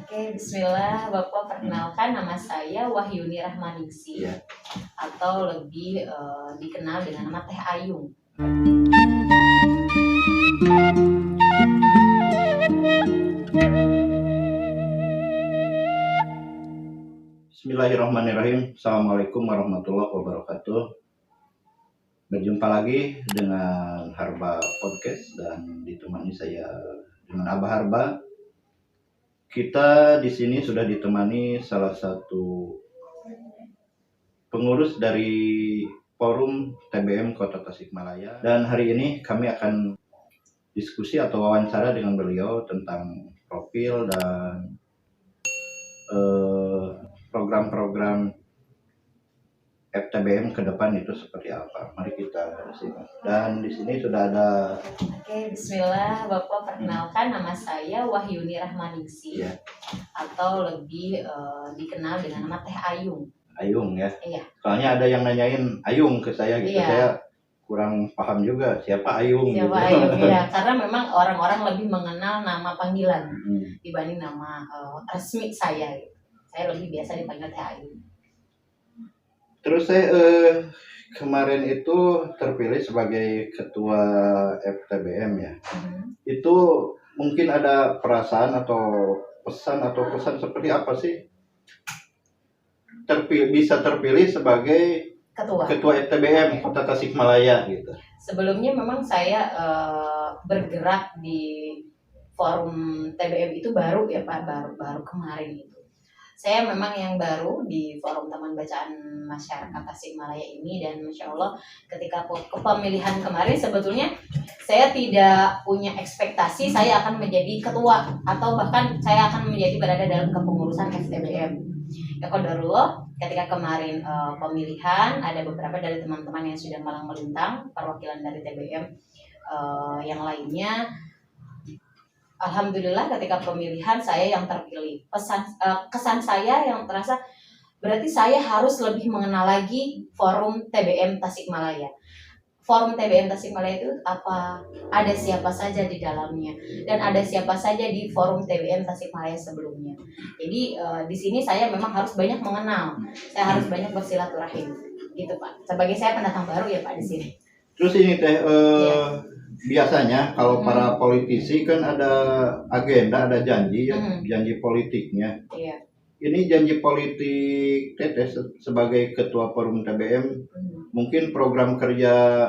Oke, bismillah. Bapak perkenalkan, nama saya Wahyuni Rahmaningsih, Iya. atau lebih dikenal dengan nama Teh Ayung. Bismillahirrahmanirrahim. Assalamualaikum warahmatullahi wabarakatuh. Berjumpa lagi dengan Harba Podcast dan ditemani saya dengan Abah Harba. Kita di sini sudah ditemani salah satu pengurus dari Forum TBM Kota Tasikmalaya, dan hari ini kami akan diskusi atau wawancara dengan beliau tentang profil dan program-program FTBM ke depan itu seperti apa. Mari kita simak. Dan di sini sudah ada. Oke, bismillah. Bapak perkenalkan, nama saya Wahyuni Rahmaningsih, Iya. atau lebih dikenal dengan nama Teh Ayung. Ayung ya. Iya. Soalnya ada yang nanyain Ayung ke saya gitu. Iya. Saya kurang paham juga siapa Ayung. Siapa gitu. Ayung? Ya, karena memang orang-orang lebih mengenal nama panggilan dibanding nama resmi saya. Saya lebih biasa dipanggil Teh Ayung. Terus saya kemarin itu terpilih sebagai ketua FTBM ya. Itu mungkin ada perasaan atau pesan atau kesan seperti apa sih? Bisa terpilih sebagai ketua FTBM Kota Tasikmalaya gitu. Sebelumnya memang saya bergerak di forum TBM itu baru ya Pak, baru kemarin itu. Saya memang yang baru di forum Taman Bacaan Masyarakat Tasikmalaya ini, dan Masya Allah ketika kepemilihan kemarin sebetulnya saya tidak punya ekspektasi saya akan menjadi ketua atau bahkan saya akan menjadi berada dalam kepengurusan FTBM. Ya qadarullah, ketika kemarin pemilihan ada beberapa dari teman-teman yang sudah malang melintang perwakilan dari TBM yang lainnya. Alhamdulillah ketika pemilihan saya yang terpilih. Kesan saya yang terasa berarti saya harus lebih mengenal lagi forum TBM Tasikmalaya. Forum TBM Tasikmalaya itu apa? Ada siapa saja di dalamnya dan ada siapa saja di forum TBM Tasikmalaya sebelumnya. Jadi di sini saya memang harus banyak mengenal. Saya harus banyak bersilaturahim. Gitu Pak. Sebagai saya pendatang baru ya Pak di sini. Terus ini Teh biasanya kalau para politisi kan ada agenda, ada janji ya, janji politiknya. Iya. Ini janji politik Teteh sebagai ketua forum TBM, mungkin program kerja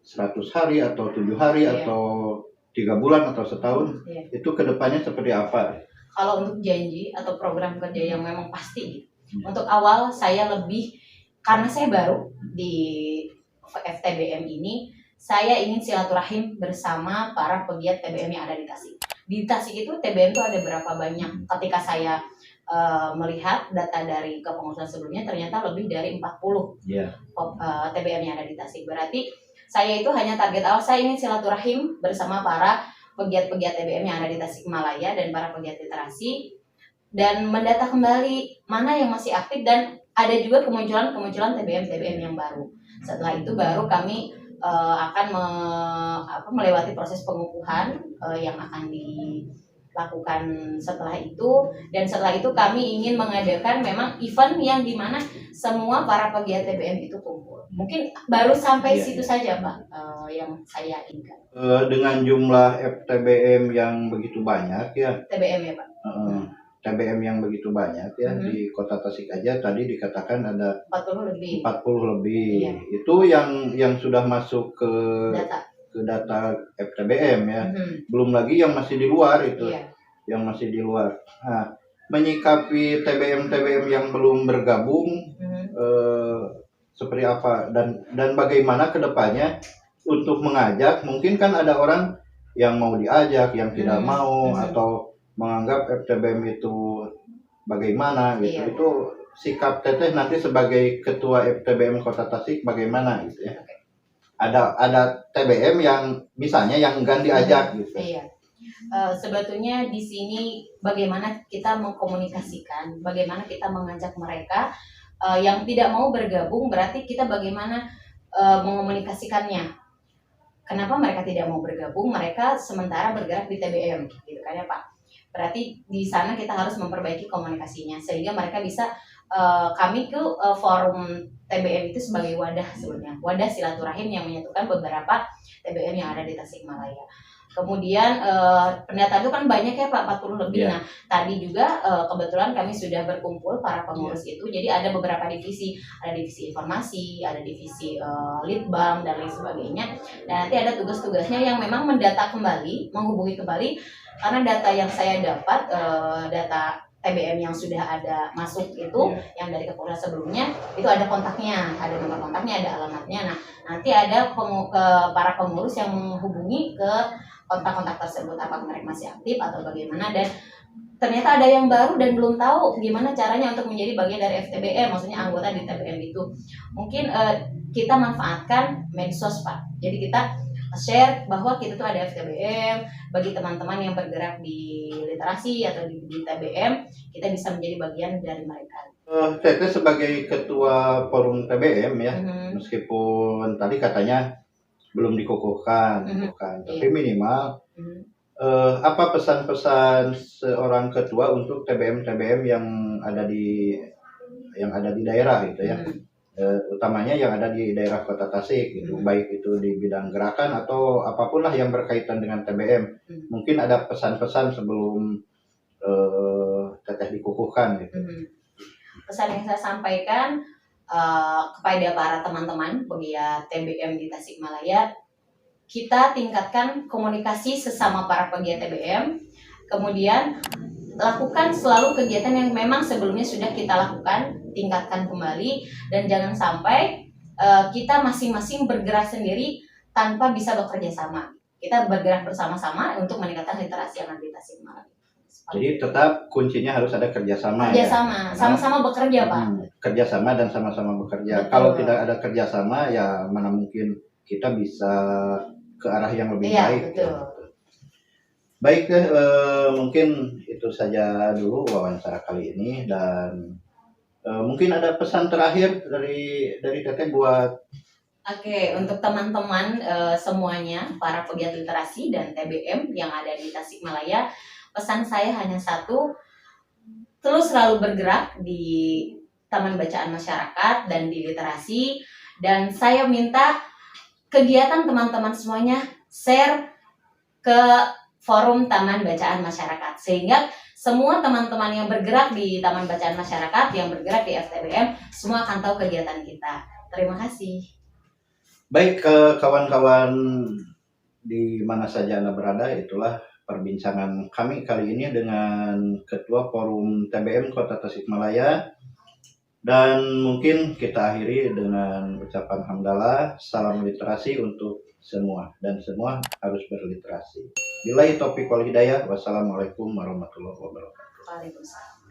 100 hari atau 7 hari atau 3 bulan atau setahun, itu kedepannya seperti apa? Kalau untuk janji atau program kerja yang memang pasti, untuk awal saya lebih, karena saya baru di FTBM ini, saya ingin silaturahim bersama para pegiat TBM yang ada di Tasik. Di Tasik itu TBM itu ada berapa banyak? Ketika saya melihat data dari kepengurusan sebelumnya, ternyata lebih dari 40 TBM yang ada di Tasik. Berarti saya itu hanya target awal, saya ingin silaturahim bersama para pegiat-pegiat TBM yang ada di Tasikmalaya dan para pegiat literasi, dan mendata kembali mana yang masih aktif, dan ada juga kemunculan TBM yang baru. Setelah itu baru kami akan melewati proses pengukuhan yang akan dilakukan setelah itu, dan setelah itu kami ingin mengadakan memang event yang dimana semua para pegiat TBM itu kumpul. Mungkin baru sampai situ saja Pak yang saya inginkan. Dengan jumlah FTBM yang begitu banyak ya. TBM ya Pak. TBM yang begitu banyak ya, di Kota Tasik aja tadi dikatakan ada 40 lebih. Iya. Itu yang sudah masuk ke data FTBM ya. Belum lagi yang masih di luar itu. Iya. Yang masih di luar. Nah, menyikapi TBM yang belum bergabung seperti apa dan bagaimana kedepannya untuk mengajak, mungkin kan ada orang yang mau diajak, yang tidak mau atau menganggap FTBM itu bagaimana gitu. Iya. Itu sikap Teteh nanti sebagai ketua FTBM Kota Tasik bagaimana gitu ya. Ada TBM yang misalnya yang enggan diajak gitu. Iya. Sebetulnya di sini bagaimana kita mengkomunikasikan, bagaimana kita mengajak mereka yang tidak mau bergabung, berarti kita bagaimana mengomunikasikannya. Kenapa mereka tidak mau bergabung? Mereka sementara bergerak di TBM, gitu kan ya Pak. berarti di sana kita harus memperbaiki komunikasinya sehingga mereka bisa kami tuh forum TBM itu sebagai wadah sebenarnya, wadah silaturahim yang menyatukan beberapa TBM yang ada di Tasikmalaya. Kemudian pendataan itu kan banyak ya Pak, 40 lebih. Yeah. Nah, tadi juga kebetulan kami sudah berkumpul para pengurus itu. Jadi ada beberapa divisi, ada divisi informasi, ada divisi litbang dan lain sebagainya. Dan nanti ada tugas-tugasnya yang memang mendata kembali, menghubungi kembali karena data yang saya dapat data TBM yang sudah ada masuk itu yang dari kepengurusan sebelumnya itu ada kontaknya, ada nomor kontaknya, ada alamatnya. Nah, nanti ada para pengurus yang menghubungi ke kontak-kontak tersebut apakah mereka masih aktif atau bagaimana, dan ternyata ada yang baru dan belum tahu gimana caranya untuk menjadi bagian dari FTBM, maksudnya anggota di TBM itu. Mungkin kita manfaatkan medsos Pak. Jadi kita share bahwa kita tuh ada FTBM bagi teman-teman yang bergerak di literasi atau di TBM, kita bisa menjadi bagian dari mereka. Teteh sebagai ketua forum TBM ya, meskipun tadi katanya belum dikukuhkan, tapi minimal apa pesan-pesan seorang ketua untuk TBM yang ada di daerah gitu ya, utamanya yang ada di daerah Kota Tasik gitu, baik itu di bidang gerakan atau apapun lah yang berkaitan dengan TBM. Mungkin ada pesan-pesan sebelum teteh dikukuhkan gitu. Pesan yang saya sampaikan kepada para teman-teman pegiat TBM di Tasikmalaya, kita tingkatkan komunikasi sesama para pegiat TBM, kemudian lakukan selalu kegiatan yang memang sebelumnya sudah kita lakukan, tingkatkan kembali, dan jangan sampai kita masing-masing bergerak sendiri tanpa bisa bekerja sama. Kita bergerak bersama-sama untuk meningkatkan literasi yang ada di Tasikmalaya. Jadi tetap kuncinya harus ada kerjasama. Kerjasama, ya? Sama-sama bekerja Pak. Kerjasama dan sama-sama bekerja. Betul. Kalau tidak ada kerjasama, ya mana mungkin kita bisa ke arah yang lebih baik. Betul. Baik, mungkin itu saja dulu wawancara kali ini, dan mungkin ada pesan terakhir dari Teteh buat. Oke, untuk teman-teman semuanya, para pegiat literasi dan TBM yang ada di Tasikmalaya, pesan saya hanya satu, terus selalu bergerak di Taman Bacaan Masyarakat dan di literasi, dan saya minta kegiatan teman-teman semuanya share ke forum Taman Bacaan Masyarakat, sehingga semua teman-teman yang bergerak di Taman Bacaan Masyarakat, yang bergerak di FTBM, semua akan tahu kegiatan kita. Terima kasih. Baik, kawan-kawan di mana saja Anda berada, itulah perbincangan kami kali ini dengan Ketua Forum TBM Kota Tasikmalaya. Dan mungkin kita akhiri dengan ucapan hamdalah, salam literasi untuk semua, dan semua harus berliterasi. Billahi taufiq wal hidayah. Wassalamualaikum warahmatullahi wabarakatuh. Waalaikumsalam.